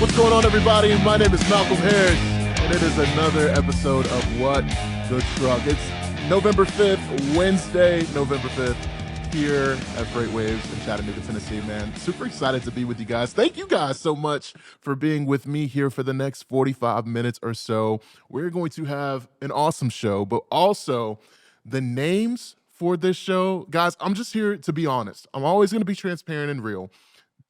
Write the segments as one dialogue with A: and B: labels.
A: What's going on, everybody? My name is Malcolm Harris, and it is another episode of What the Truck. It's November 5th, Wednesday, November 5th, here at FreightWaves in Chattanooga, Tennessee, man. Super excited to be with you guys. Thank you guys so much for being with me here for the next 45 minutes or so. We're going to have an awesome show, but also the names for this show. Guys, I'm just here to be honest. I'm always going to be transparent and real.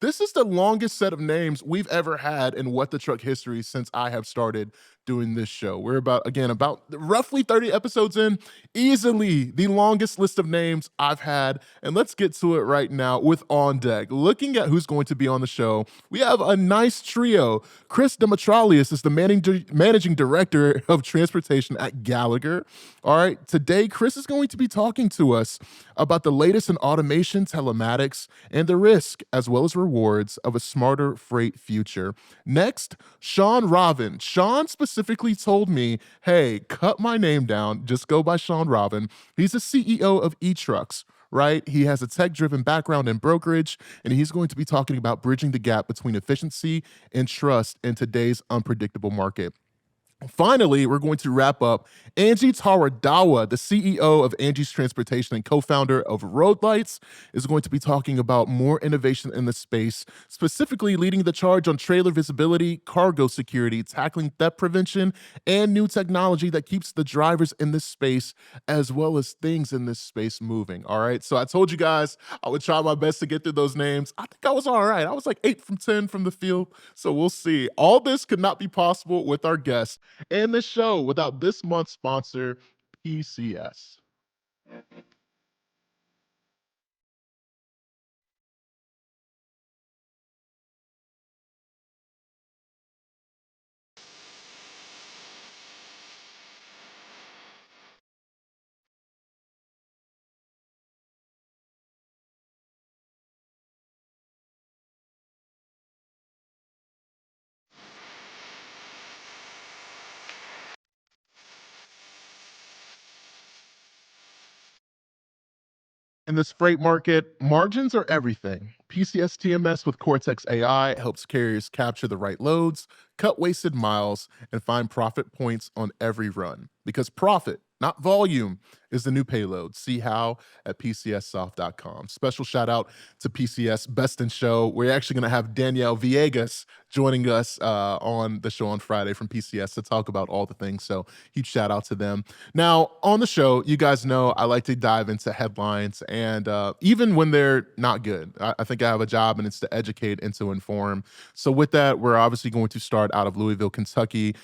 A: This is the longest set of names we've ever had in What the Truck history since I have started doing this show. We're about roughly 30 episodes in, easily the longest list of names I've had. And let's get to it right now with On Deck. Looking at who's going to be on the show, we have a nice trio. Chris Demetroulis is the managing director of transportation at Gallagher. All right, today Chris is going to be talking to us about the latest in automation, telematics, and the risk as well as rewards of a smarter freight future. Next, Sean Robin. Sean specifically told me, hey, cut my name down, just go by Sean Robin. He's the CEO of eTrucks, right? He has a tech-driven background in brokerage, and he's going to be talking about bridging the gap between efficiency and trust in today's unpredictable market. Finally, we're going to wrap up Angie Twardawa, the CEO of Angie's Transportation and co-founder of Road Lights, is going to be talking about more innovation in the space, specifically leading the charge on trailer visibility, cargo security, tackling theft prevention, and new technology that keeps the drivers in this space as well as things in this space moving. All right, so I told you guys I would try my best to get through those names. I think I was all right. I was like 8 from 10 from the field, so we'll see. All this could not be possible with our guests and the show without this month's sponsor, PCS. In this freight market, margins are everything. PCS TMS with Cortex AI helps carriers capture the right loads, cut wasted miles, and find profit points on every run. Because profit, not volume, is the new payload. See how at PCSsoft.com. Special shout out to PCS Best in Show. We're actually going to have Danielle Villegas joining us on the show on Friday from PCS to talk about all the things. So huge shout out to them. Now, on the show, you guys know I like to dive into headlines, and even when they're not good. I think I have a job, and it's to educate and to inform. So with that, we're obviously going to start out of Louisville, Kentucky.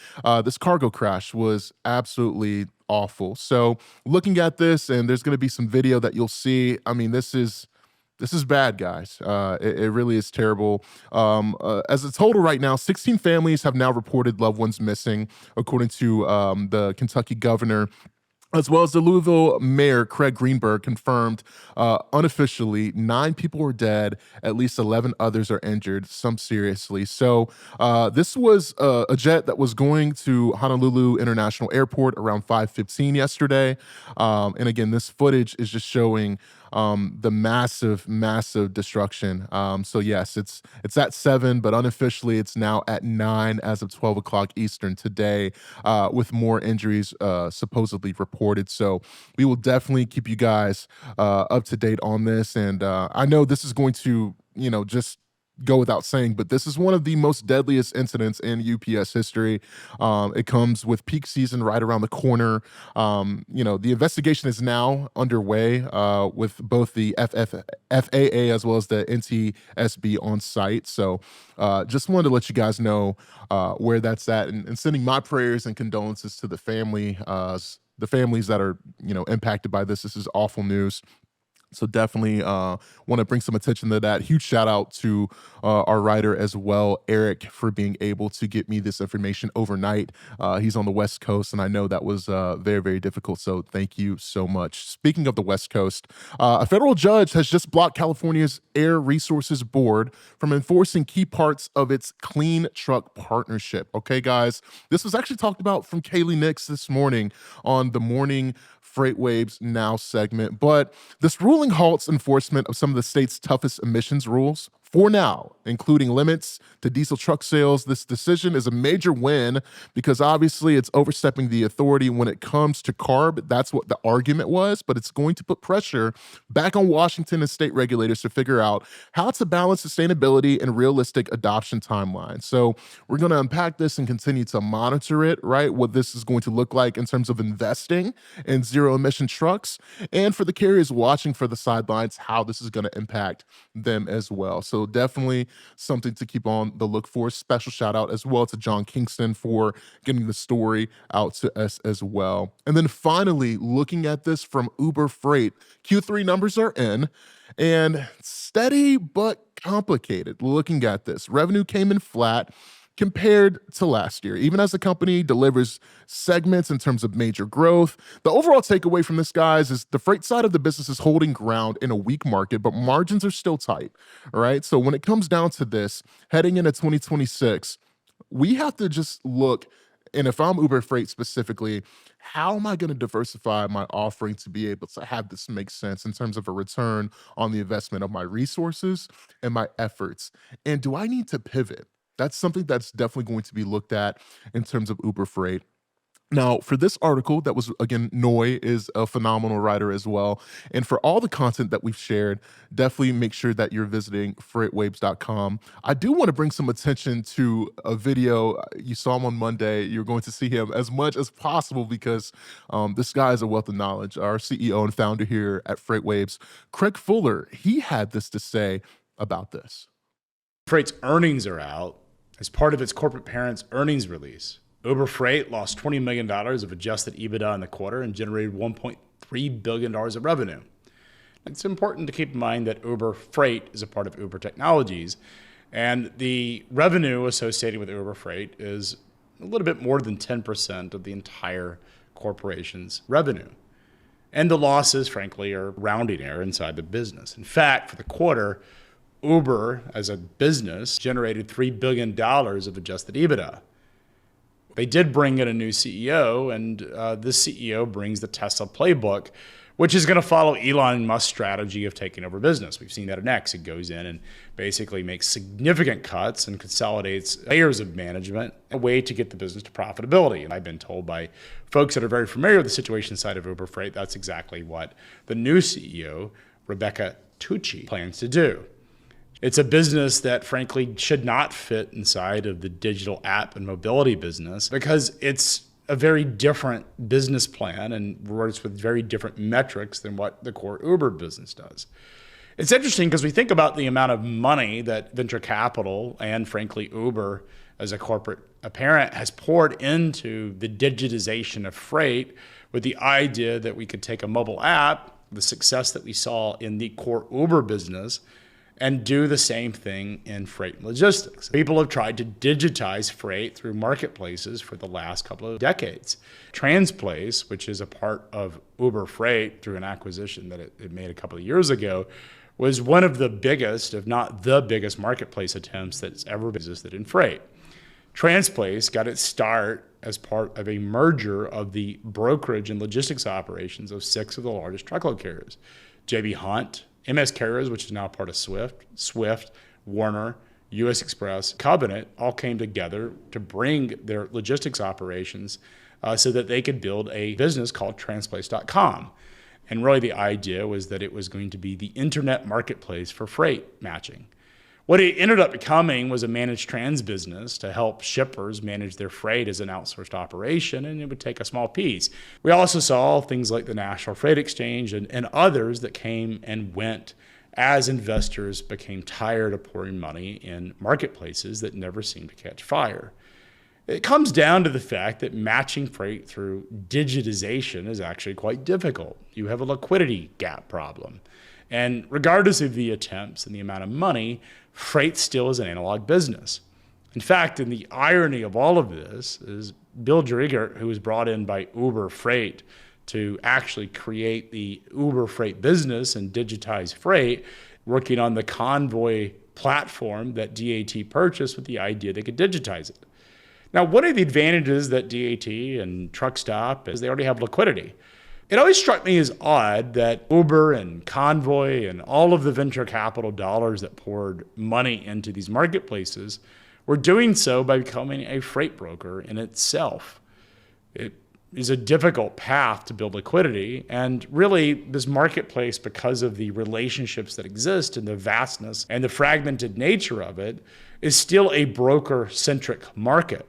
A: This cargo crash was absolutely awful. So looking at this, and there's going to be some video that you'll see. I mean, this is bad, guys. It really is terrible. As a total right now, 16 families have now reported loved ones missing, according to the Kentucky governor, as well as the Louisville mayor, Craig Greenberg, confirmed unofficially 9 people were dead, at least 11 others are injured, some seriously. So this was a jet that was going to Honolulu International Airport around 5:15 yesterday. And again, this footage is just showing the massive destruction. So yes, it's at 7, but unofficially it's now at 9 as of 12 o'clock Eastern today, with more injuries supposedly reported. So we will definitely keep you guys up to date on this. And I know this is going to, just go without saying, but this is one of the most deadliest incidents in UPS history. It comes with peak season right around the corner. The investigation is now underway with both the FAA as well as the NTSB on site. So just wanted to let you guys know where that's at, and sending my prayers and condolences to the families that are, impacted by this. This is awful news. So definitely want to bring some attention to that. Huge shout out to our writer as well, Eric, for being able to get me this information overnight. He's on the West Coast, and I know that was very, very difficult. So thank you so much. Speaking of the West Coast, a federal judge has just blocked California's Air Resources Board from enforcing key parts of its Clean Truck Partnership. Okay, guys, this was actually talked about from Kaylee Nix this morning on the Morning For now, including limits to diesel truck sales, this decision is a major win because obviously it's overstepping the authority when it comes to CARB. That's what the argument was, but it's going to put pressure back on Washington and state regulators to figure out how to balance sustainability and realistic adoption timelines. So we're going to unpack this and continue to monitor it, right? What this is going to look like in terms of investing in zero emission trucks, and for the carriers watching for the sidelines, how this is going to impact them as well. So definitely something to keep on the look for. Special shout out as well to John Kingston for getting the story out to us as well. And then finally, looking at this from Uber Freight, Q3 numbers are in and steady but complicated. Looking at this, revenue came in flat compared to last year. Even as the company delivers segments in terms of major growth, the overall takeaway from this, guys, is the freight side of the business is holding ground in a weak market, but margins are still tight, all right? So when it comes down to this, heading into 2026, we have to just look, and if I'm Uber Freight specifically, how am I going to diversify my offering to be able to have this make sense in terms of a return on the investment of my resources and my efforts? And do I need to pivot? That's something that's definitely going to be looked at in terms of Uber Freight. Now, for this article, that was, again, Noy is a phenomenal writer as well. And for all the content that we've shared, definitely make sure that you're visiting FreightWaves.com. I do want to bring some attention to a video. You saw him on Monday. You're going to see him as much as possible because this guy is a wealth of knowledge. Our CEO and founder here at FreightWaves, Craig Fuller, he had this to say about this.
B: Freight's earnings are out as part of its corporate parent's earnings release. Uber Freight lost $20 million of adjusted EBITDA in the quarter and generated $1.3 billion of revenue. It's important to keep in mind that Uber Freight is a part of Uber Technologies, and the revenue associated with Uber Freight is a little bit more than 10% of the entire corporation's revenue. And the losses, frankly, are rounding error inside the business. In fact, for the quarter, Uber, as a business, generated $3 billion of adjusted EBITDA. They did bring in a new CEO, and this CEO brings the Tesla playbook, which is going to follow Elon Musk's strategy of taking over business. We've seen that at X. It goes in and basically makes significant cuts and consolidates layers of management, a way to get the business to profitability. And I've been told by folks that are very familiar with the situation side of Uber Freight, that's exactly what the new CEO, Rebecca Tucci, plans to do. It's a business that, frankly, should not fit inside of the digital app and mobility business because it's a very different business plan and works with very different metrics than what the core Uber business does. It's interesting because we think about the amount of money that venture capital and, frankly, Uber as a corporate parent has poured into the digitization of freight with the idea that we could take a mobile app, the success that we saw in the core Uber business, and do the same thing in freight and logistics. People have tried to digitize freight through marketplaces for the last couple of decades. Transplace, which is a part of Uber Freight through an acquisition that it made a couple of years ago, was one of the biggest, if not the biggest, marketplace attempts that's ever existed in freight. Transplace got its start as part of a merger of the brokerage and logistics operations of 6 of the largest truckload carriers: J.B. Hunt, MS Carriers, which is now part of Swift, Warner, U.S. Express, Covenant, all came together to bring their logistics operations so that they could build a business called Transplace.com. And really the idea was that it was going to be the internet marketplace for freight matching. What it ended up becoming was a managed trans business to help shippers manage their freight as an outsourced operation, and it would take a small piece. We also saw things like the National Freight Exchange and others that came and went as investors became tired of pouring money in marketplaces that never seemed to catch fire. It comes down to the fact that matching freight through digitization is actually quite difficult. You have a liquidity gap problem. And regardless of the attempts and the amount of money, freight still is an analog business. In fact, and the irony of all of this is Bill Driegert, who was brought in by Uber Freight to actually create the Uber Freight business and digitize freight, working on the Convoy platform that DAT purchased with the idea they could digitize it. Now, one of the advantages that DAT and Truckstop is they already have liquidity. It always struck me as odd that Uber and Convoy and all of the venture capital dollars that poured money into these marketplaces were doing so by becoming a freight broker in itself. It is a difficult path to build liquidity. And really, this marketplace, because of the relationships that exist and the vastness and the fragmented nature of it, is still a broker-centric market.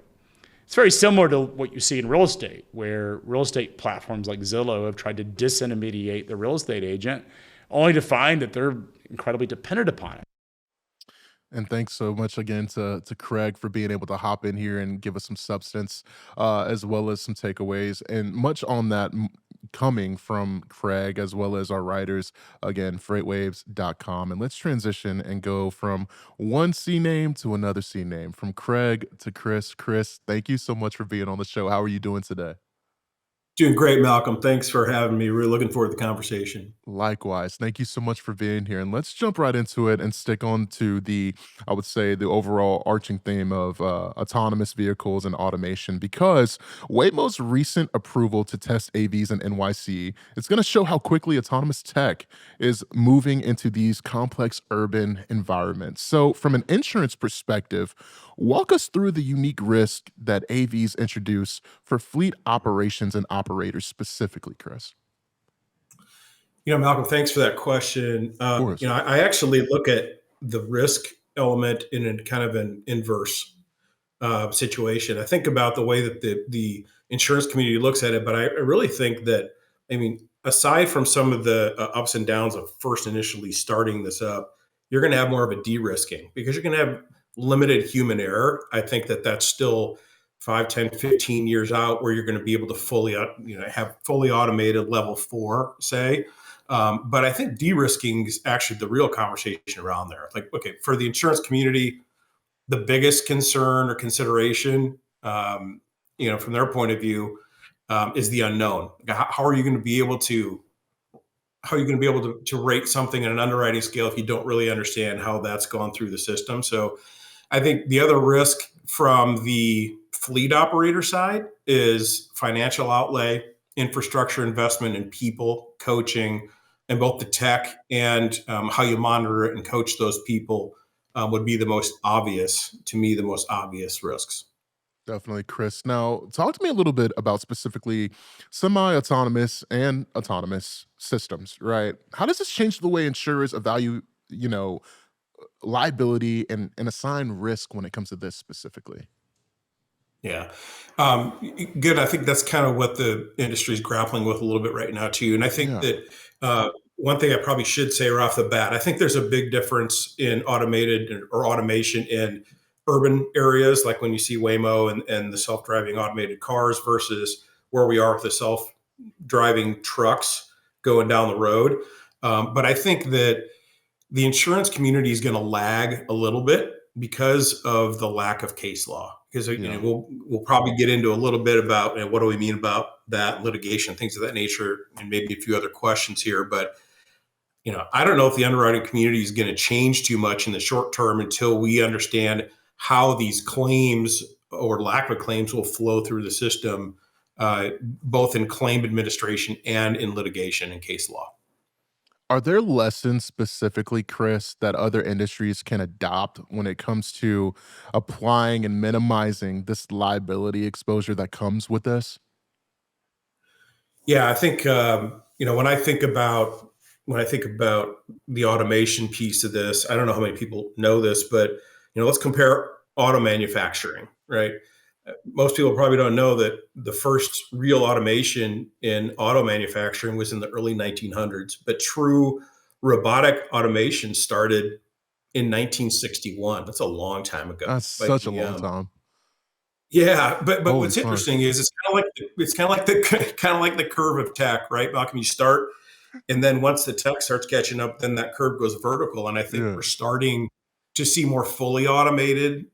B: It's very similar to what you see in real estate, where real estate platforms like Zillow have tried to disintermediate the real estate agent, only to find that they're incredibly dependent upon it.
A: And thanks so much again to Craig for being able to hop in here and give us some substance, as well as some takeaways, and much on that coming from Craig as well as our writers. Again, freightwaves.com. And let's transition and go from one C name to another C name, from Craig to Chris. Chris, thank you so much for being on the show. How are you doing today?
C: Doing great, Malcolm. Thanks for having me. Really looking forward to the conversation.
A: Likewise. Thank you so much for being here. And let's jump right into it and stick on to I would say, the overall arching theme of autonomous vehicles and automation, because Waymo's recent approval to test AVs in NYC, it's going to show how quickly autonomous tech is moving into these complex urban environments. So, from an insurance perspective, walk us through the unique risk that AVs introduce for fleet operations and operators specifically, Chris.
C: Malcolm, thanks for that question.
A: Of course.
C: I actually look at the risk element in a kind of an inverse situation. I think about the way that the insurance community looks at it, but I really think that, aside from some of the ups and downs of first initially starting this up, you're going to have more of a de-risking because you're going to have limited human error. I think that that's still 5, 10, 15 years out where you're going to be able to fully, have fully automated level 4, say. But I think de-risking is actually the real conversation around there. Like, okay, for the insurance community, the biggest concern or consideration, from their point of view, is the unknown. How are you going to be able to rate something in an underwriting scale if you don't really understand how that's gone through the system? So I think the other risk from the fleet operator side is financial outlay, infrastructure investment in people, coaching, and both the tech and how you monitor it and coach those people would be the most obvious risks.
A: Definitely, Chris. Now, talk to me a little bit about specifically semi-autonomous and autonomous systems, right? How does this change the way insurers evaluate, liability and assign risk when it comes to this specifically?
C: Yeah. Good. I think that's kind of what the industry is grappling with a little bit right now, too. And I think
A: Yeah.
C: that one thing I probably should say right off the bat, I think there's a big difference in automated or automation in urban areas, like when you see Waymo and the self-driving automated cars versus where we are with the self-driving trucks going down the road. But I think that the insurance community is going to lag a little bit because of the lack of case law. Because
A: Yeah.
C: we'll probably get into a little bit about what do we mean about that, litigation, things of that nature, and maybe a few other questions here. But I don't know if the underwriting community is going to change too much in the short term until we understand how these claims or lack of claims will flow through the system, both in claim administration and in litigation and case law.
A: Are there lessons specifically, Chris, that other industries can adopt when it comes to applying and minimizing this liability exposure that comes with this?
C: Yeah, I think when I think about the automation piece of this, I don't know how many people know this, but let's compare auto manufacturing, right? Most people probably don't know that the first real automation in auto manufacturing was in the early 1900s, but true robotic automation started in 1961. That's a long time ago.
A: That's
C: But
A: such a long time.
C: yeah, but
A: Holy
C: what's
A: smokes.
C: interesting is it's kind of like the curve of tech, right? Malcolm, you start, and then once the tech starts catching up, then that curve goes vertical. And I think
A: Yeah.
C: we're starting to see more fully automated,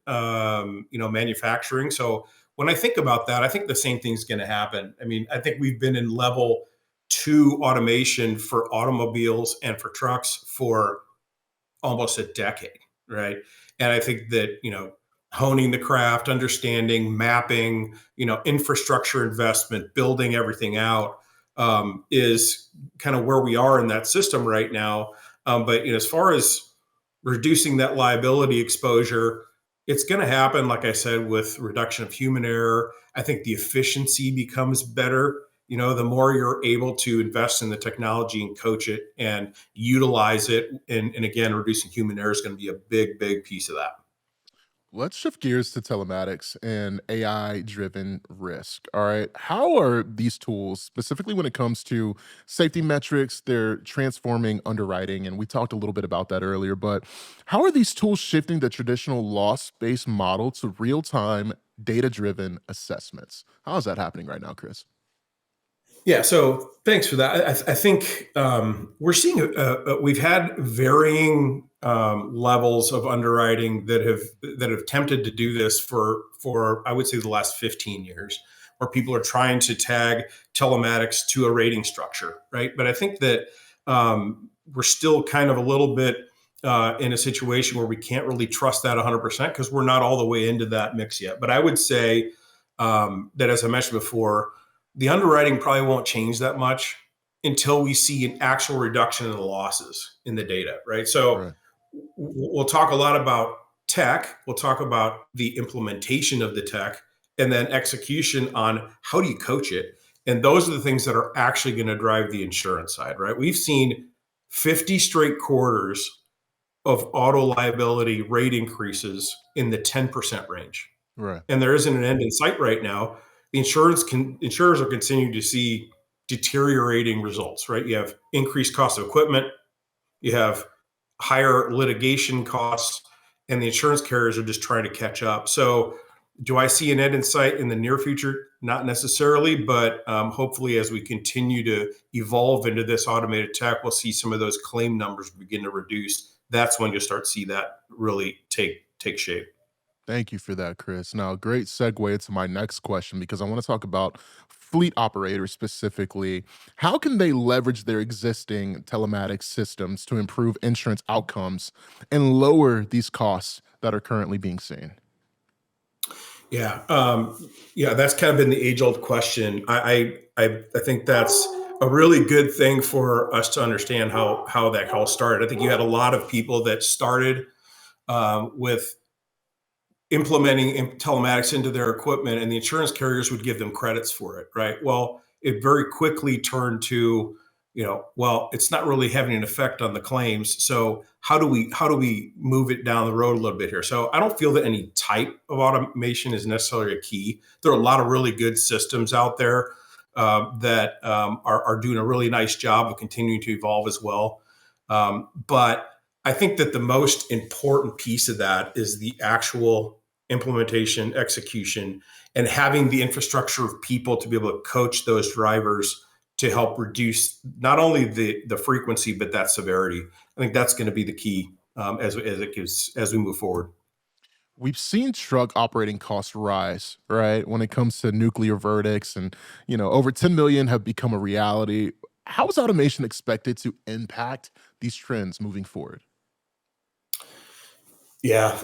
C: manufacturing. So when I think about that, I think the same thing's going to happen. I think we've been in level 2 automation for automobiles and for trucks for almost a decade, right? And I think that, honing the craft, understanding, mapping, infrastructure investment, building everything out, is kind of where we are in that system right now. But as far as reducing that liability exposure, it's going to happen, like I said, with reduction of human error. I think the efficiency becomes better. The more you're able to invest in the technology and coach it and utilize it, and again, reducing human error is going to be a big piece of that.
A: Let's shift gears to telematics and AI driven risk. All right. How are these tools, specifically when it comes to safety metrics, they're transforming underwriting? And we talked a little bit about that earlier, but how are these tools shifting the traditional loss based model to real time data driven assessments? How is that happening right now, Chris?
C: Yeah, so thanks for that. I think we're seeing we've had varying levels of underwriting that have attempted to do this for I would say the last 15 years, where people are trying to tag telematics to a rating structure, right? But I think that we're still kind of a little bit in a situation where we can't really trust that 100% because we're not all the way into that mix yet. But I would say that, as I mentioned before, the underwriting probably won't change that much until we see an actual reduction in the losses in the data, right? So
A: Right.
C: we'll talk a lot about tech. We'll talk about the implementation of the tech and then execution on how do you coach it. And those are the things that are actually going to drive the insurance side, right? We've seen 50 straight quarters of auto liability rate increases in the 10% range.
A: Right.
C: And there isn't an end in sight right now. The insurers are continuing to see deteriorating results, right? You have increased cost of equipment, you have higher litigation costs, and the insurance carriers are just trying to catch up. So, do I see an end in sight in the near future? Not necessarily, but hopefully, as we continue to evolve into this automated tech, we'll see some of those claim numbers begin to reduce. That's when you'll start to see that really take shape.
A: Thank you for that, Chris. Now, great segue into my next question because I want to talk about fleet operators specifically. How can they leverage their existing telematics systems to improve insurance outcomes and lower these costs that are currently being seen?
C: Yeah, that's kind of been the age-old question. I think that's a really good thing for us to understand how that all started. I think you had a lot of people that started with implementing telematics into their equipment, and the insurance carriers would give them credits for it, right? Well, it very quickly turned to, well, it's not really having an effect on the claims. So how do we move it down the road a little bit here? So I don't feel that any type of automation is necessarily a key. There are a lot of really good systems out there that are doing a really nice job of continuing to evolve as well. But I think that the most important piece of that is the actual implementation, execution, and having the infrastructure of people to be able to coach those drivers to help reduce not only the frequency, but that severity. I think that's going to be the key as we move forward.
A: We've seen truck operating costs rise, right? When it comes to nuclear verdicts and, over 10 million have become a reality. How is automation expected to impact these trends moving forward?
C: Yeah,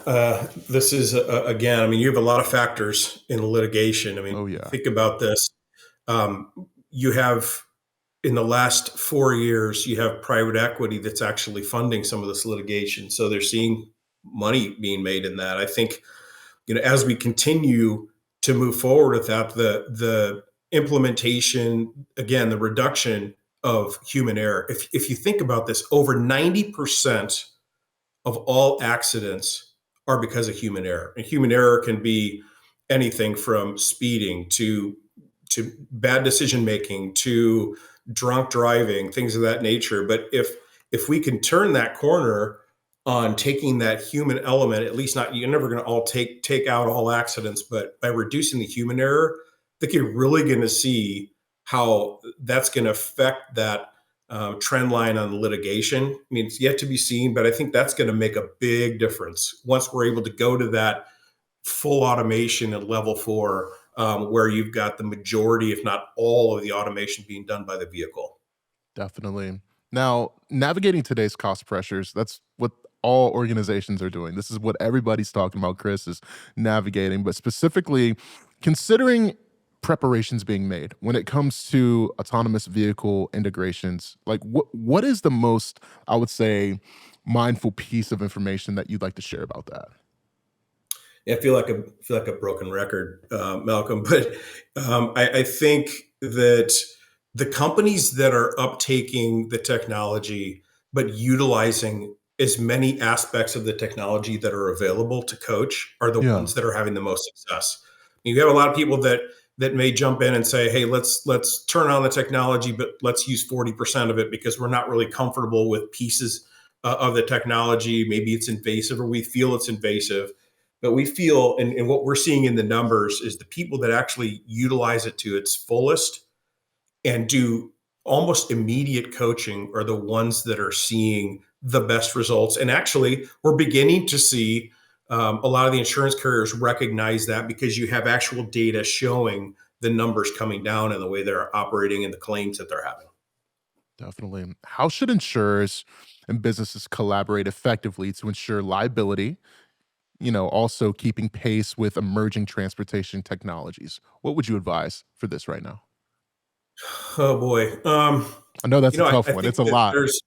C: this is again. I mean, you have a lot of factors in litigation. I mean,
A: Oh, yeah.
C: think about this. Um, you have in the last 4 years, you have private equity that's actually funding some of this litigation. So they're seeing money being made in that. I think, as we continue to move forward with that, the implementation, again, the reduction of human error. If you think about this, over 90% of all accidents are because of human error. And human error can be anything from speeding to bad decision making to drunk driving, things of that nature. But if we can turn that corner on taking that human element, at least not you're never going to all take out all accidents, but by reducing the human error, I think you're really going to see how that's going to affect that trend line on the litigation. I mean, it's yet to be seen, but I think that's going to make a big difference once we're able to go to that full automation at level 4, where you've got the majority, if not all, of the automation being done by the vehicle.
A: Definitely. Now, navigating today's cost pressures, that's what all organizations are doing. This is what everybody's talking about, Chris, is navigating, but specifically considering preparations being made when it comes to autonomous vehicle integrations? Like what is the most, I would say, mindful piece of information that you'd like to share about that?
C: I feel like a broken record, Malcolm, but I think that the companies that are uptaking the technology but utilizing as many aspects of the technology that are available to coach are the
A: Yeah.
C: ones that are having the most success. You have a lot of people that may jump in and say, "Hey, let's turn on the technology, but let's use 40% of it because we're not really comfortable with pieces of the technology. Maybe it's invasive, or we feel it's invasive." But we feel, and what we're seeing in the numbers is the people that actually utilize it to its fullest and do almost immediate coaching are the ones that are seeing the best results. And actually, we're beginning to see a lot of the insurance carriers recognize that because you have actual data showing the numbers coming down and the way they're operating and the claims that they're having.
A: Definitely. How should insurers and businesses collaborate effectively to ensure liability, also keeping pace with emerging transportation technologies? What would you advise for this right now?
C: Oh boy.
A: I know that's a
C: I
A: tough one.
C: think
A: It's a
C: that
A: lot.
C: there's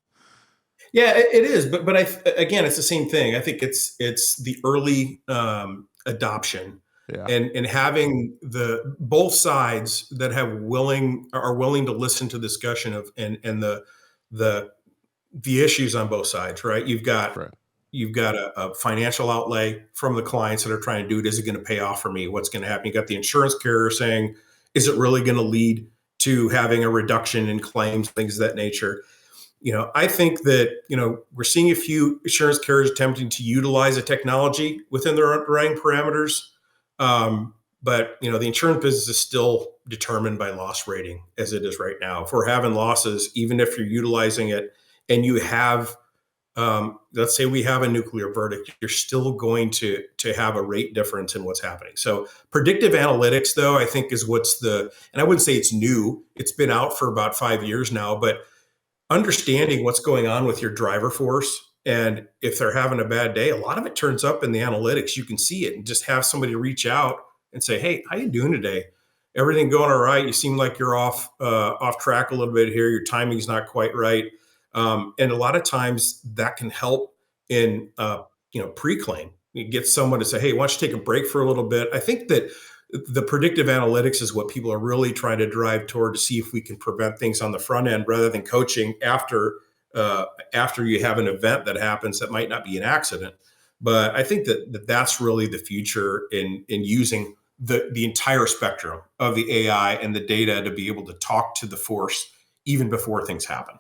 C: Yeah, it is, but again, it's the same thing. I think it's the early adoption
A: Yeah.
C: and having the both sides that are willing to listen to discussion of and the the issues on both sides, right?
A: Right.
C: You've got a financial outlay from the clients that are trying to do it. Is it going to pay off for me? What's going to happen? You got the insurance carrier saying, is it really going to lead to having a reduction in claims, things of that nature? I think that, we're seeing a few insurance carriers attempting to utilize the technology within their underwriting parameters. But, the insurance business is still determined by loss rating as it is right now. If we're having losses, even if you're utilizing it and you have, let's say we have a nuclear verdict, you're still going to have a rate difference in what's happening. So predictive analytics, though, I think is and I wouldn't say it's new. It's been out for about 5 years now, but understanding what's going on with your driver force and if they're having a bad day, a lot of it turns up in the analytics. You can see it and just have somebody reach out and say, "Hey, how you doing today? Everything going all right? You seem like you're off track a little bit here. Your timing's not quite right." And a lot of times that can help in pre-claim. You get someone to say, "Hey, why don't you take a break for a little bit?" I think that the predictive analytics is what people are really trying to drive toward to see if we can prevent things on the front end rather than coaching after you have an event that happens that might not be an accident. But I think that's really the future in using the entire spectrum of the AI and the data to be able to talk to the force even before things happen.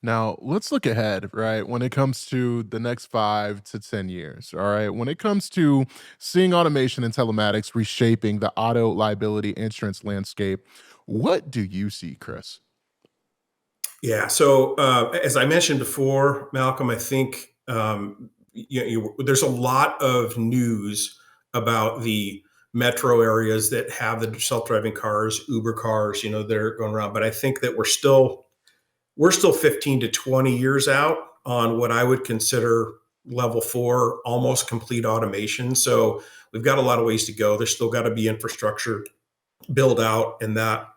A: Now, let's look ahead, right? When it comes to the next 5 to 10 years, all right? When it comes to seeing automation and telematics reshaping the auto liability insurance landscape, what do you see, Chris?
C: Yeah. So as I mentioned before, Malcolm, I think there's a lot of news about the metro areas that have the self-driving cars, Uber cars, that are going around. But I think that we're still 15 to 20 years out on what I would consider level 4, almost complete automation. So we've got a lot of ways to go. There's still got to be infrastructure build out and that.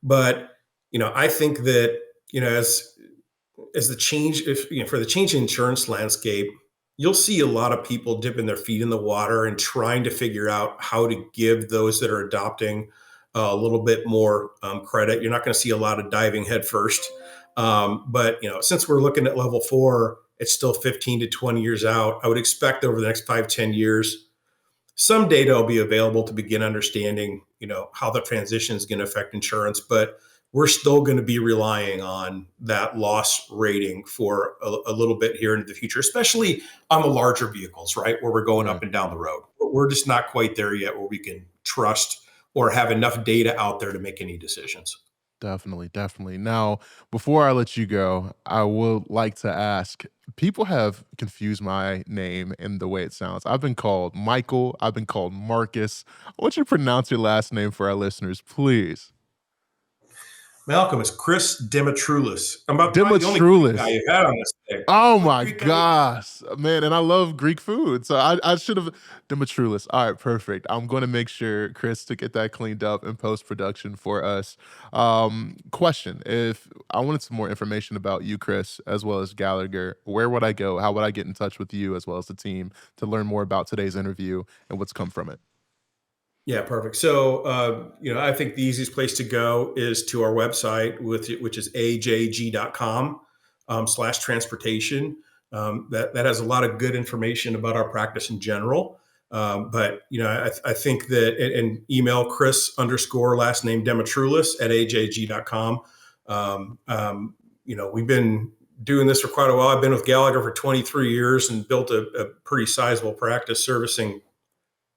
C: But I think that as the change, if for the change in insurance landscape, you'll see a lot of people dipping their feet in the water and trying to figure out how to give those that are adopting a little bit more credit. You're not going to see a lot of diving headfirst. But since we're looking at level 4, it's still 15 to 20 years out. I would expect over the next 5, 10 years, some data will be available to begin understanding, how the transition is going to affect insurance. But we're still going to be relying on that loss rating for a little bit here into the future, especially on the larger vehicles, right? Where we're going up
A: Right.
C: and down the road. We're just not quite there yet where we can trust or have enough data out there to make any decisions.
A: Definitely, definitely. Now, before I let you go, I would like to ask, people have confused my name in the way it sounds. I've been called Michael, I've been called Marcus. I want you to pronounce your last name for our listeners, please.
C: Malcolm, it's Chris Demetroulis. I'm about probably the only Greek guy
A: Demetroulis.
C: you've had on this thing.
A: Oh
C: Only
A: my
C: Greek guy you've
A: gosh, man! And I love Greek food, so I should have Demetroulis. All right, perfect. I'm going to make sure Chris to get that cleaned up in post production for us. Question: If I wanted some more information about you, Chris, as well as Gallagher, where would I go? How would I get in touch with you as well as the team to learn more about today's interview and what's come from it?
C: Yeah, perfect. So, I think the easiest place to go is to our website, which is ajg.com /transportation. That has a lot of good information about our practice in general. But I think that and email Chris _ last name Demetroulis at ajg.com. We've been doing this for quite a while. I've been with Gallagher for 23 years and built a pretty sizable practice servicing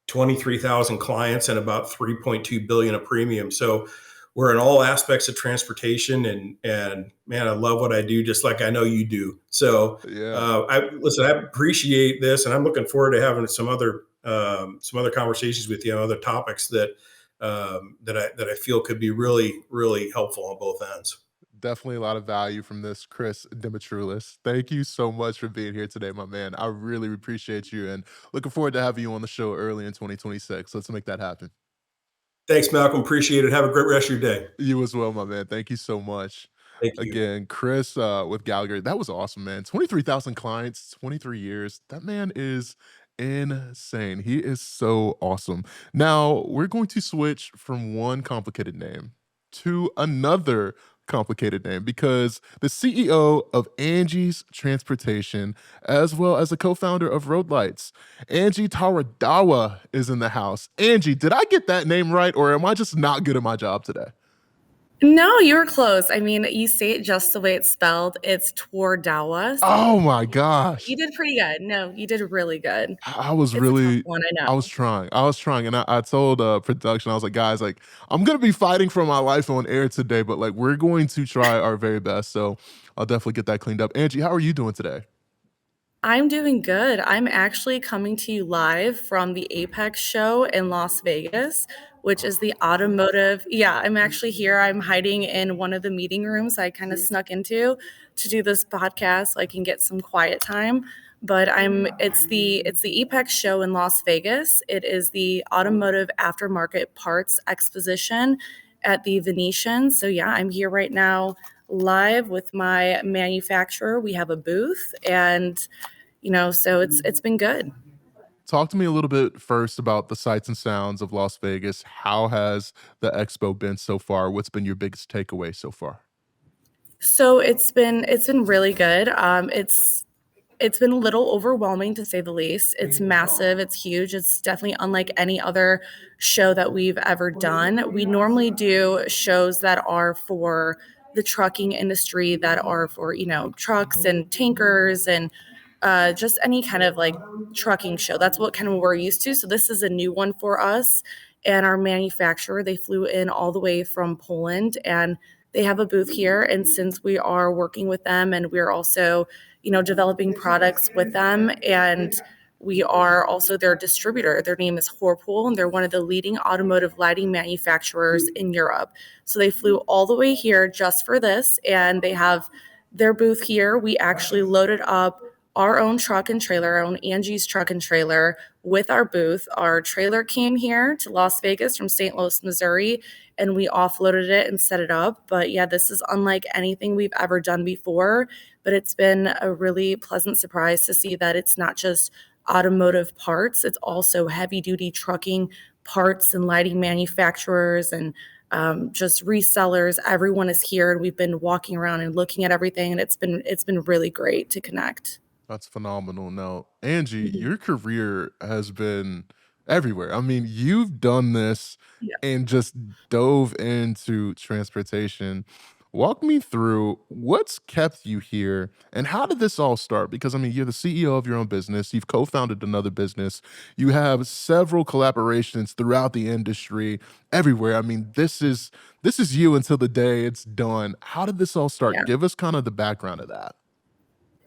C: 23,000 clients and about 3.2 billion of premium. So we're in all aspects of transportation, and man, I love what I do, just like I know you do. So
A: Yeah.
C: I appreciate this, and I'm looking forward to having some other conversations with you on other topics that I feel could be really, really helpful on both ends.
A: Definitely a lot of value from this, Chris Demetroulis. Thank you so much for being here today, my man. I really appreciate you and looking forward to having you on the show early in 2026. Let's make that happen.
C: Thanks, Malcolm. Appreciate it. Have a great rest of your day.
A: You as well, my man. Thank you so much.
C: Thank you.
A: Again, Chris with Gallagher. That was awesome, man. 23,000 clients, 23 years. That man is insane. He is so awesome. Now, we're going to switch from one complicated name to another complicated name because the CEO of Angie's Transportation, as well as a co-founder of Road Lights, Angie Twardawa, is in the house. Angie, did I get that name right, or am I just not good at my job today?
D: No, you were close. I mean, you say it just the way it's spelled. It's Twardawa.
A: Oh my gosh.
D: You did pretty good. No, you did really good.
A: I was
D: It's a tough
A: really
D: one, I
A: I
D: know.
A: was trying. I was trying, and I told production, I was like, guys, like, I'm gonna be fighting for my life on air today, but like we're going to try our very best. So I'll definitely get that cleaned up. Angie, how are you doing today?
D: I'm doing good. I'm actually coming to you live from the AAPEX Show in Las Vegas, which is the automotive. Yeah, I'm actually here. I'm hiding in one of the meeting rooms I kind of snuck into to do this podcast so I can get some quiet time. But it's the AAPEX Show in Las Vegas. It is the automotive aftermarket parts exposition at the Venetian. So yeah, I'm here right now live with my manufacturer. We have a booth, and so it's been good.
A: Talk to me a little bit first about the sights and sounds of Las Vegas. How has the expo been so far? What's been your biggest takeaway so far?
D: So it's been really good. It's been a little overwhelming to say the least. It's massive, it's huge. It's definitely unlike any other show that we've ever done. We normally do shows that are for the trucking industry, that are for, trucks and tankers and just any kind of like trucking show. That's what kind of we're used to. So this is a new one for us. And our manufacturer, they flew in all the way from Poland, and they have a booth here. And since we are working with them, and we're also, developing products with them, and we are also their distributor. Their name is Whirlpool, and they're one of the leading automotive lighting manufacturers in Europe. So they flew all the way here just for this, and they have their booth here. We actually loaded up our own truck and trailer, our own Angie's truck and trailer with our booth. Our trailer came here to Las Vegas from St. Louis, Missouri, and we offloaded it and set it up. But yeah, this is unlike anything we've ever done before. But it's been a really pleasant surprise to see that it's not just automotive parts, it's also heavy duty trucking parts and lighting manufacturers and just resellers. Everyone is here, and we've been walking around and looking at everything, and it's been really great to connect.
A: That's phenomenal. Now, Angie, your career has been everywhere. I mean, you've done this
D: Yeah.
A: and just dove into transportation. Walk me through what's kept you here and how did this all start? Because I mean, you're the CEO of your own business, you've co-founded another business, you have several collaborations throughout the industry everywhere. I mean, this is you until the day it's done. How did this all start?
D: Yeah.
A: Give us kind of the background of that.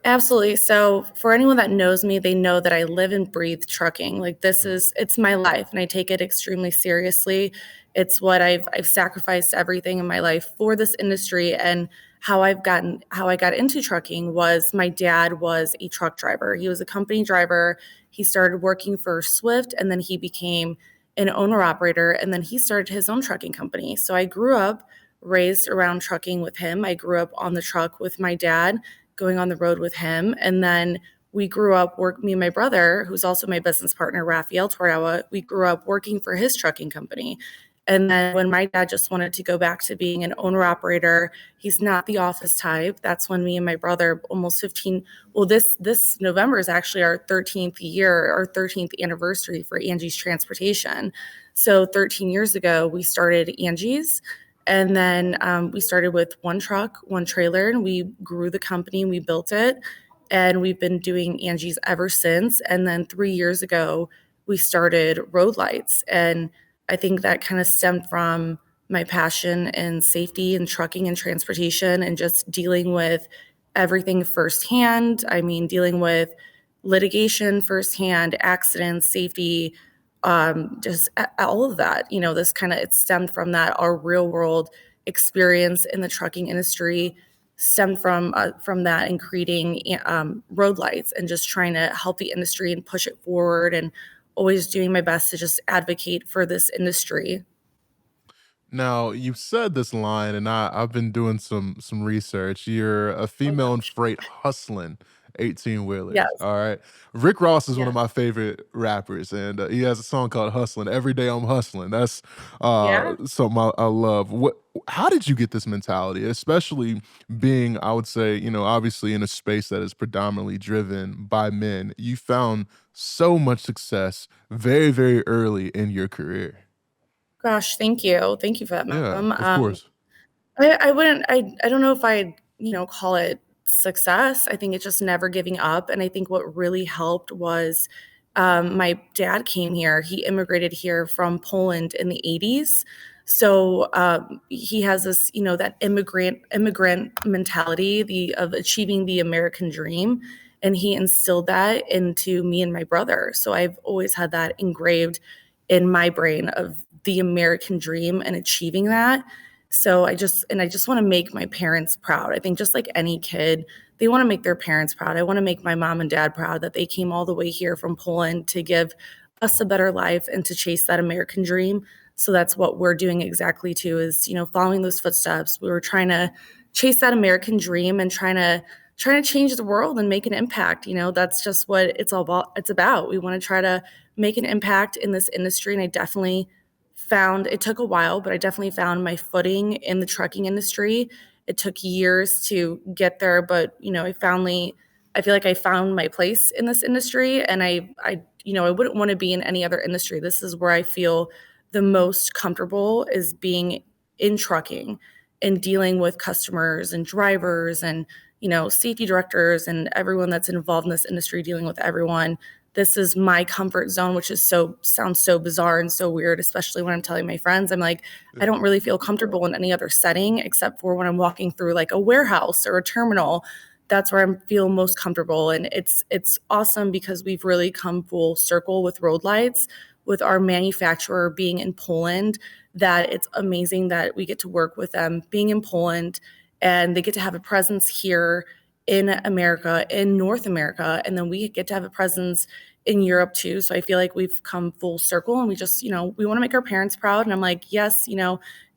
D: Absolutely. So for anyone that knows me, they know that I live and breathe trucking. Like it's my life, and I take it extremely seriously. It's what I've sacrificed everything in my life for this industry. And how I got into trucking was my dad was a truck driver. He was a company driver. He started working for Swift, and then he became an owner operator, and then he started his own trucking company. So I grew up raised around trucking with him. I grew up on the truck with my dad, going on the road with him. And then we grew up me and my brother, who's also my business partner, Raphael Twardawa, we grew up working for his trucking company. And then when my dad just wanted to go back to being an owner operator, he's not the office type. That's when me and my brother, almost 15, well, this November is actually our 13th year, our 13th anniversary for Angie's Transportation. So 13 years ago, we started Angie's. And then we started with one truck, one trailer, and we grew the company, we built it, and we've been doing Angie's ever since. And then 3 years ago, we started Road Lights. And I think that kind of stemmed from my passion in safety and trucking and transportation and just dealing with everything firsthand. I mean, dealing with litigation firsthand, accidents, safety, just all of that. This kind of, it stemmed from that. Our real world experience in the trucking industry stemmed from that, and creating Road Lights and just trying to help the industry and push it forward, and always doing my best to just advocate for this industry.
A: Now, you said this line, and I've been doing some research. You're a female in freight hustling 18 wheelers.
D: Yes.
A: All right. Rick Ross is one
D: Yeah.
A: of my favorite rappers, and he has a song called Hustling. Every day I'm hustling. That's
D: Yeah.
A: something I love. How did you get this mentality, especially being, I would say, obviously in a space that is predominantly driven by men? You found so much success very, very early in your career.
D: Gosh, thank you. Thank you for that,
A: Yeah,
D: Malcolm.
A: of course.
D: I wouldn't, I don't know if I'd, call it success. I think it's just never giving up. And I think what really helped was my dad came here. He immigrated here from Poland in the 80s. So he has this, that immigrant mentality, of achieving the American dream. And he instilled that into me and my brother. So I've always had that engraved in my brain of the American dream and achieving that. So I just want to make my parents proud. I think just like any kid, they want to make their parents proud. I want to make my mom and dad proud that they came all the way here from Poland to give us a better life and to chase that American dream. So that's what we're doing exactly too, is, following those footsteps. We were trying to chase that American dream and trying to change the world and make an impact. That's just what it's about. We want to try to make an impact in this industry. And I definitely found, it took a while, but I definitely found my footing in the trucking industry. It took years to get there, but I feel like I found my place in this industry, and I wouldn't want to be in any other industry. This is where I feel the most comfortable, is being in trucking and dealing with customers and drivers and safety directors and everyone that's involved in this industry, dealing with everyone. This is my comfort zone, which sounds so bizarre and so weird, especially when I'm telling my friends. I'm like, I don't really feel comfortable in any other setting except for when I'm walking through like a warehouse or a terminal. That's where I feel most comfortable. And it's awesome because we've really come full circle with Road Lights, with our manufacturer being in Poland, that it's amazing that we get to work with them being in Poland, and they get to have a presence here in America, in North America, and then we get to have a presence in Europe too. So I feel like we've come full circle, and we just, we want to make our parents proud. And I'm like, yes,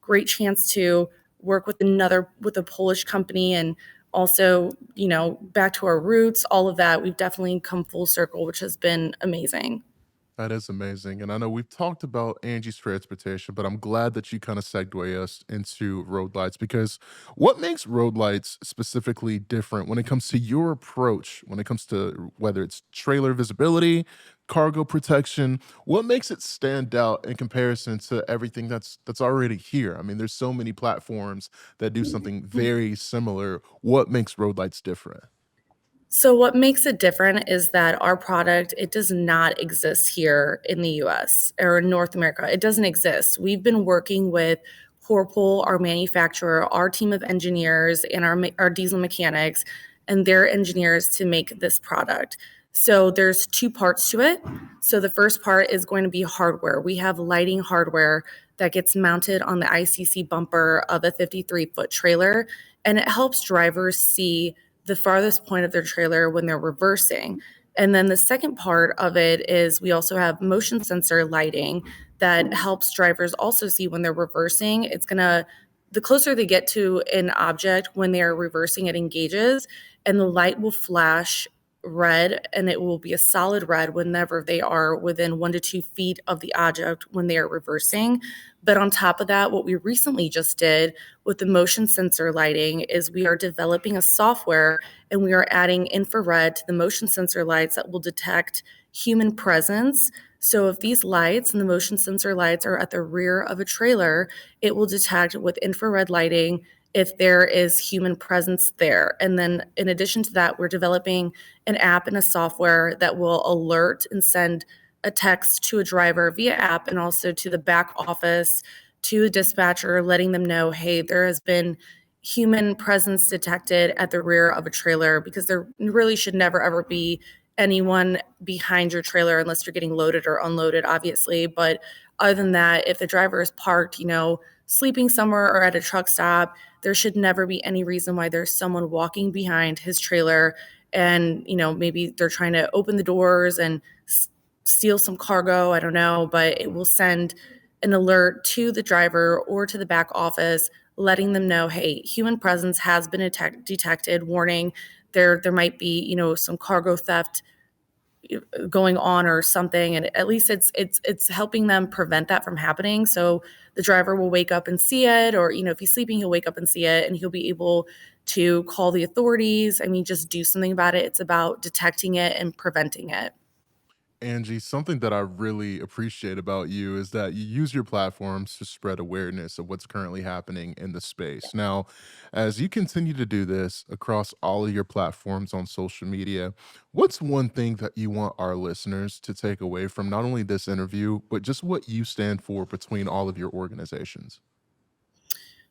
D: great chance to work with a Polish company, and also, back to our roots, all of that. We've definitely come full circle, which has been amazing.
A: That is amazing. And I know we've talked about Angie's Transportation, but I'm glad that you kind of segue us into Road Lights, because what makes Road Lights specifically different when it comes to your approach, when it comes to whether it's trailer visibility, cargo protection, what makes it stand out in comparison to everything that's already here? I mean, there's so many platforms that do something very similar. What makes Road Lights different?
D: So what makes it different is that our product, it does not exist here in the US or in North America. It doesn't exist. We've been working with Whirlpool, our manufacturer, our team of engineers, and our diesel mechanics and their engineers to make this product. So there's two parts to it. So the first part is going to be hardware. We have lighting hardware that gets mounted on the ICC bumper of a 53-foot trailer, and it helps drivers see the farthest point of their trailer when they're reversing. And then the second part of it is we also have motion sensor lighting that helps drivers also see when they're reversing. The closer they get to an object when they're reversing, it engages, and the light will flash red, and it will be a solid red whenever they are within 1 to 2 feet of the object when they are reversing. But on top of that, what we recently just did with the motion sensor lighting is we are developing a software, and we are adding infrared to the motion sensor lights that will detect human presence. So if these lights and the motion sensor lights are at the rear of a trailer, it will detect with infrared lighting if there is human presence there. And then in addition to that, we're developing an app and a software that will alert and send a text to a driver via app and also to the back office, to the dispatcher, letting them know, hey, there has been human presence detected at the rear of a trailer, because there really should never ever be anyone behind your trailer unless you're getting loaded or unloaded, obviously. But other than that, if the driver is parked, sleeping somewhere or at a truck stop, there should never be any reason why there's someone walking behind his trailer and, maybe they're trying to open the doors and steal some cargo. I don't know, but it will send an alert to the driver or to the back office, letting them know, hey, human presence has been detected, warning, there might be, some cargo theft going on or something, and at least it's helping them prevent that from happening. So the driver will wake up and see it, or if he's sleeping, he'll wake up and see it, and he'll be able to call the authorities. Just do something about it. It's about detecting it and preventing it.
A: Angie, something that I really appreciate about you is that you use your platforms to spread awareness of what's currently happening in the space. Now, as you continue to do this across all of your platforms on social media, what's one thing that you want our listeners to take away from not only this interview, but just what you stand for between all of your organizations?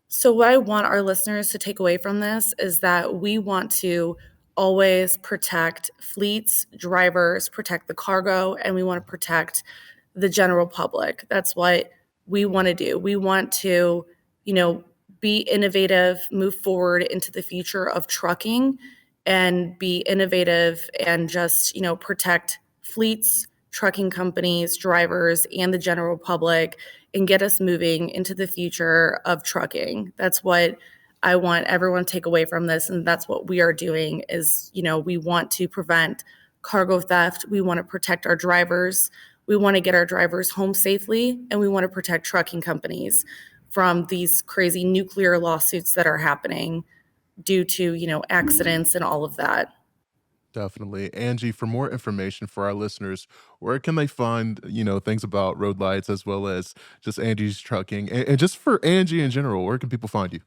D: So, what I want our listeners to take away from this is that we want to always protect fleets, drivers, protect the cargo, and we want to protect the general public. That's what we want to do. We want to, you know, be innovative, move forward into the future of trucking, and be innovative and just, protect fleets, trucking companies, drivers, and the general public, and get us moving into the future of trucking. That's what I want everyone to take away from this, and that's what we are doing is, we want to prevent cargo theft. We want to protect our drivers. We want to get our drivers home safely, and we want to protect trucking companies from these crazy nuclear lawsuits that are happening due to, accidents and all of that.
A: Definitely. Angie, for more information for our listeners, where can they find, things about road lights as well as just Angie's trucking? And just for Angie in general, where can people find you?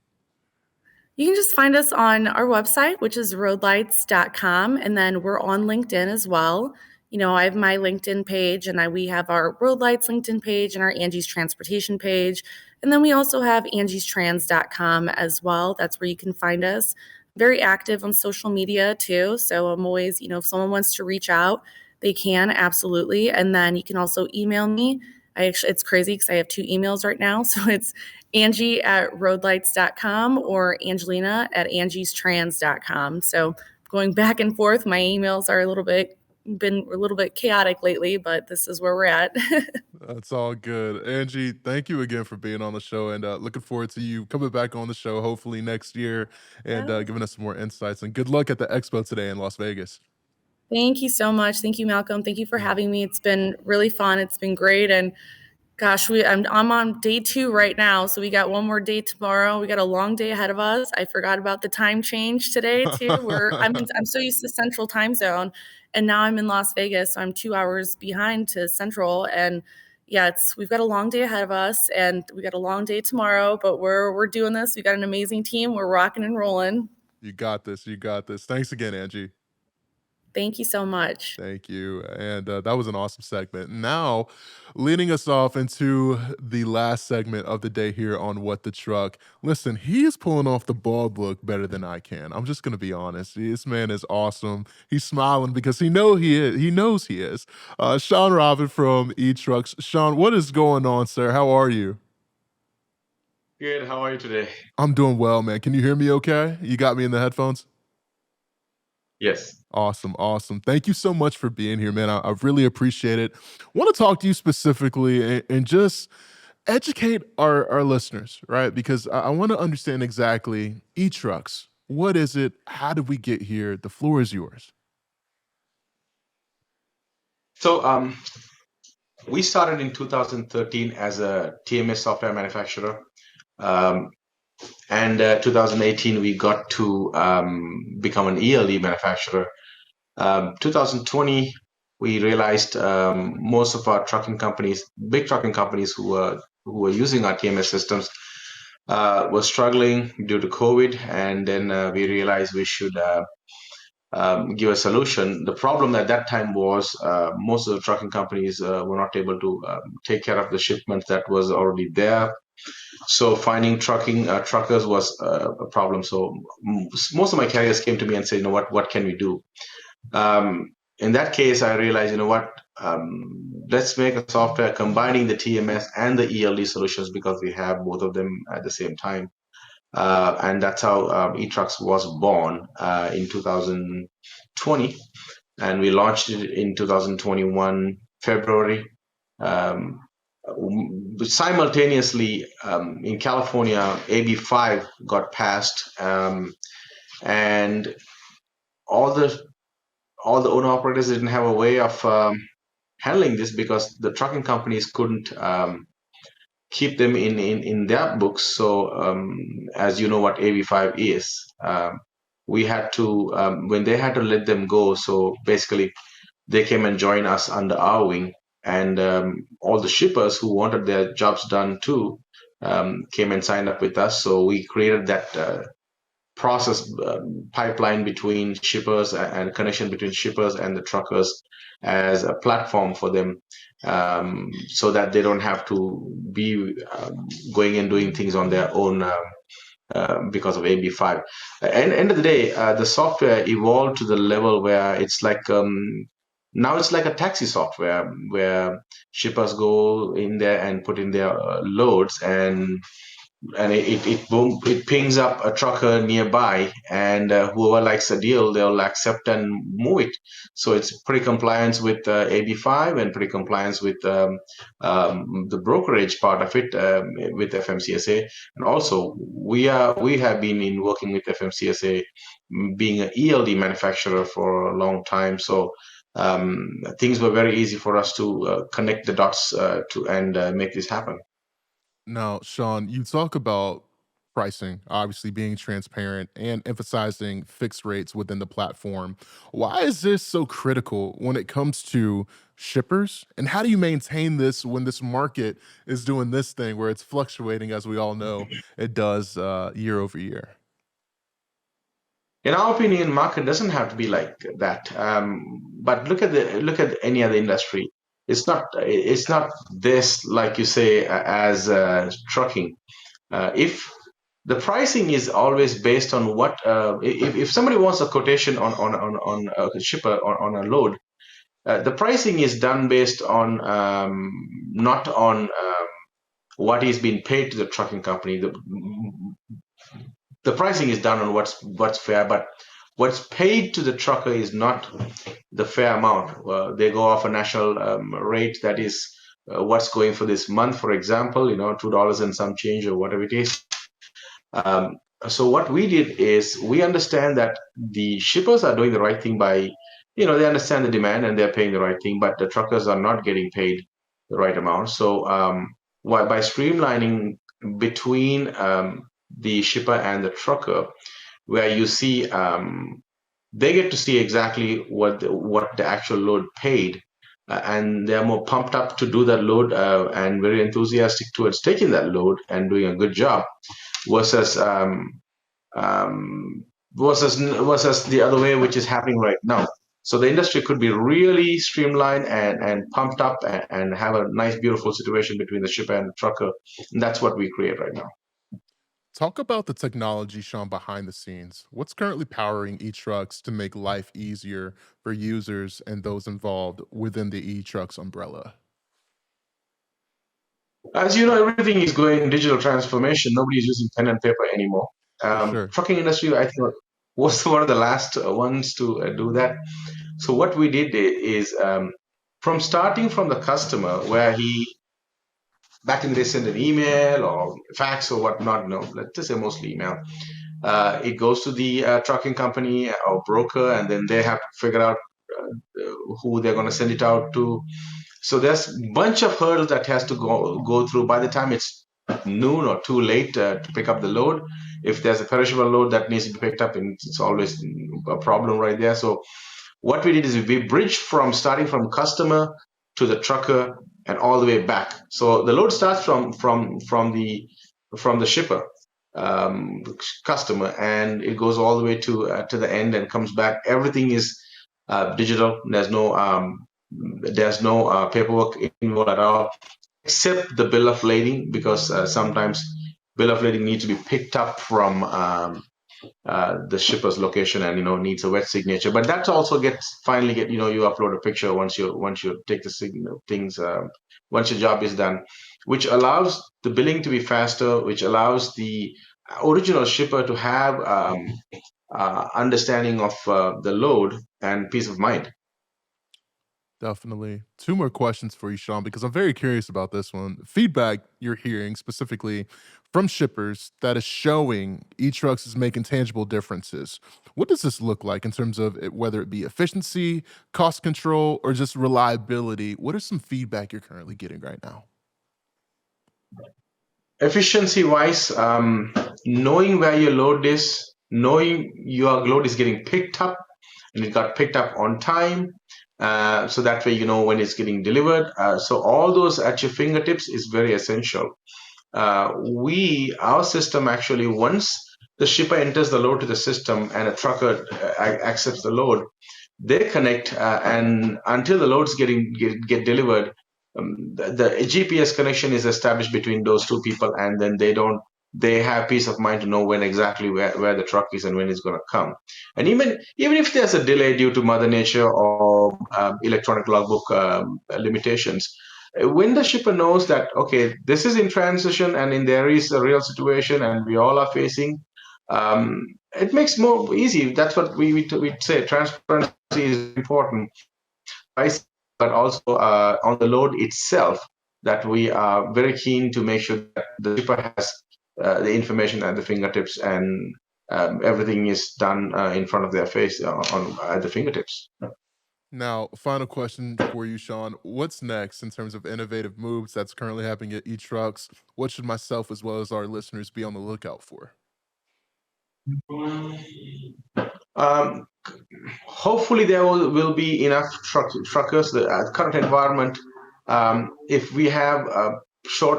D: You can just find us on our website, which is roadlights.com. And then we're on LinkedIn as well. I have my LinkedIn page, and we have our Road Lights LinkedIn page and our Angie's Transportation page. And then we also have angiestrans.com as well. That's where you can find us. Very active on social media too. So I'm always, if someone wants to reach out, they can, absolutely. And then you can also email me. It's crazy because I have two emails right now. So it's Angie at roadlights.com or Angelina at angiestrans.com. So going back and forth, my emails are been a little bit chaotic lately, but this is where we're at.
A: That's all good. Angie, thank you again for being on the show and looking forward to you coming back on the show hopefully next year and
D: Yeah.
A: giving us some more insights. And good luck at the expo today in Las Vegas.
D: Thank you so much. Thank you, Malcolm. Thank you for having me. It's been really fun. It's been great. And gosh, I'm on day 2 right now, so we got one more day tomorrow. We got a long day ahead of us. I forgot about the time change today too. I'm so used to Central Time Zone, and now I'm in Las Vegas, so I'm 2 hours behind to Central. And yeah, we've got a long day ahead of us, and we got a long day tomorrow. But we're doing this. We got an amazing team. We're rocking and rolling.
A: You got this. You got this. Thanks again, Angie.
D: Thank you so much.
A: Thank you. And that was an awesome segment. Now, leading us off into the last segment of the day here on What the Truck. Listen, he is pulling off the bald look better than I can. I'm just going to be honest. This man is awesome. He's smiling because he knows he is. Sean Robin from eTrucks. Sean, what is going on, sir? How are you?
E: Good. How are you today?
A: I'm doing well, man. Can you hear me okay? You got me in the headphones?
E: Yes.
A: Awesome. Awesome. Thank you so much for being here, man. I really appreciate it. Want to talk to you specifically and just educate our listeners, right? Because I want to understand exactly eTrucks. What is it? How did we get here? The floor is yours.
E: So we started in 2013 as a TMS software manufacturer. And 2018, we got to become an ELD manufacturer. 2020, we realized most of our trucking companies, big trucking companies who were using our TMS systems, were struggling due to COVID. And then we realized we should give a solution. The problem at that time was most of the trucking companies were not able to take care of the shipment that was already there. So finding truckers was a problem. So most of my carriers came to me and said, what can we do? In that case, I realized, let's make a software combining the TMS and the ELD solutions because we have both of them at the same time. And that's how eTrucks was born in 2020. And we launched it in 2021, February. Simultaneously, in California, AB5 got passed, and all the owner operators didn't have a way of handling this because the trucking companies couldn't keep them in their books. So, as you know, what AB5 is, we had to when they had to let them go. So basically, they came and joined us under our wing. And all the shippers who wanted their jobs done too came and signed up with us. So we created that process pipeline between shippers and connection between shippers and the truckers as a platform for them, so that they don't have to be going and doing things on their own because of AB5. And end of the day, the software evolved to the level where it's like now it's like a taxi software where shippers go in there and put in their loads, and it pings up a trucker nearby, and whoever likes a deal, they'll accept and move it. So it's pretty compliance with AB5 and pretty compliance with the brokerage part of it with FMCSA. And also we have been working with FMCSA, being an ELD manufacturer for a long time. So things were very easy for us to connect the dots and make this happen.
A: Now, Sean, you talk about pricing, obviously being transparent and emphasizing fixed rates within the platform. Why is this so critical when it comes to shippers? And how do you maintain this when this market is doing this thing where it's fluctuating, as we all know it does year over year?
E: In our opinion, market doesn't have to be like that. But look at any other industry. It's not this, like you say, as trucking. If the pricing is always based on what, if somebody wants a quotation on a shipper on a load, the pricing is done based on not on what is being paid to the trucking company. The pricing is done on what's fair, but what's paid to the trucker is not the fair amount. They go off a national rate that is what's going for this month, for example, $2 and some change or whatever it is. So what we did is we understand that the shippers are doing the right thing by, they understand the demand and they're paying the right thing, but the truckers are not getting paid the right amount. So by streamlining between the shipper and the trucker, where you see they get to see exactly what the actual load paid, and they're more pumped up to do that load and very enthusiastic towards taking that load and doing a good job, versus the other way, which is happening right now. So the industry could be really streamlined and pumped up and have a nice, beautiful situation between the shipper and the trucker. And that's what we create right now.
A: Talk about the technology, Sean, behind the scenes. What's currently powering eTrucks to make life easier for users and those involved within the eTrucks umbrella?
E: As you know, everything is going digital transformation. Nobody's using pen and paper anymore.
A: For sure.
E: Trucking industry, I think, was one of the last ones to do that. So what we did is from starting from the customer, where he back in the day send an email or fax or whatnot. No, let's just say mostly email. It goes to the trucking company or broker, and then they have to figure out who they're going to send it out to. So there's a bunch of hurdles that has to go through. By the time it's noon or too late to pick up the load, if there's a perishable load that needs to be picked up, and it's always a problem right there. So what we did is we bridged from starting from customer to the trucker and all the way back. So the load starts from the shipper, customer, and it goes all the way to the end and comes back. Everything is digital. There's no paperwork involved at all, except the bill of lading, because sometimes bill of lading needs to be picked up from the shipper's location and needs a wet signature. But that also finally you upload a picture once you take the things once your job is done, which allows the billing to be faster, which allows the original shipper to have understanding of the load and peace of mind.
A: Definitely. Two more questions for you, Sean, because I'm very curious about this one. Feedback you're hearing specifically from shippers that is showing eTrucks is making tangible differences. What does this look like in terms of whether it be efficiency, cost control, or just reliability? What are some feedback you're currently getting right now?
E: Efficiency wise, knowing where your load is, knowing your load is getting picked up and it got picked up on time. So that way, when it's getting delivered. So all those at your fingertips is very essential. Our system actually, once the shipper enters the load to the system and a trucker accepts the load, they connect, and until the loads get delivered, the GPS connection is established between those two people, and then they have peace of mind to know when exactly where the truck is and when it's going to come. And even if there's a delay due to Mother Nature or electronic logbook limitations, when the shipper knows that, okay, this is in transition and there is a real situation and we all are facing, it makes more easy. That's what we say. Transparency is important, but also on the load itself, that we are very keen to make sure that the shipper has the information at the fingertips, and everything is done in front of their face at the fingertips.
A: Now, final question for you, Sean. What's next in terms of innovative moves that's currently happening at eTrucks? What should myself as well as our listeners be on the lookout for?
E: Hopefully there will be enough truckers. The current environment, if we have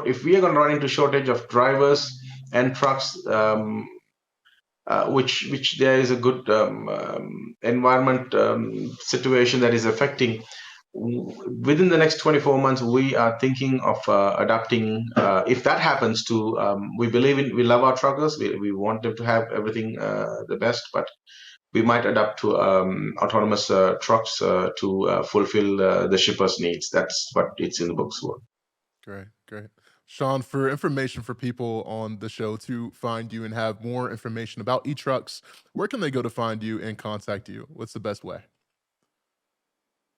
E: if we are going to run into shortage of drivers and trucks, which there is a good environment situation that is affecting. Within the next 24 months, we are thinking of adapting. If that happens we we love our truckers. We want them to have everything the best, but we might adapt to autonomous trucks to fulfill the shipper's needs. That's what it's in the books for.
A: Great. Sean, for information for people on the show to find you and have more information about eTrucks, where can they go to find you and contact you? What's the best way?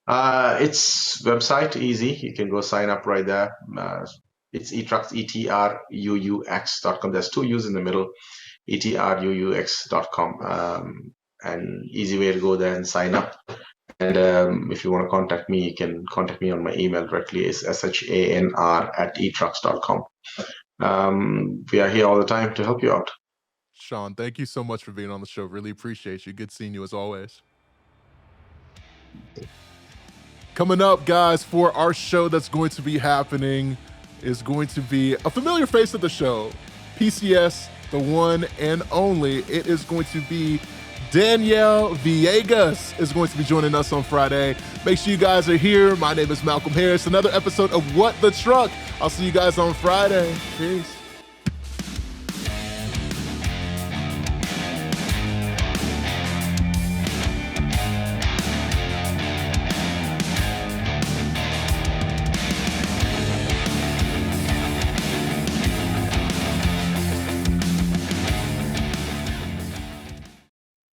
E: It's website, easy. You can go sign up right there. It's eTrucks, ETRUUX.com. There's two U's in the middle, ETRUUX.com. And easy way to go there and sign up. And if you want to contact me, you can contact me on my email directly. It's shanr@etrucks.com. We are here all the time to help you out.
A: Sean, thank you so much for being on the show. Really appreciate you. Good seeing you as always. Coming up, guys, for our show that's going to be happening is going to be a familiar face of the show, PCS, the one and only. It is going to be Danielle Villegas is going to be joining us on Friday. Make sure you guys are here. My name is Malcolm Harris. Another episode of What the Truck. I'll see you guys on Friday. Peace.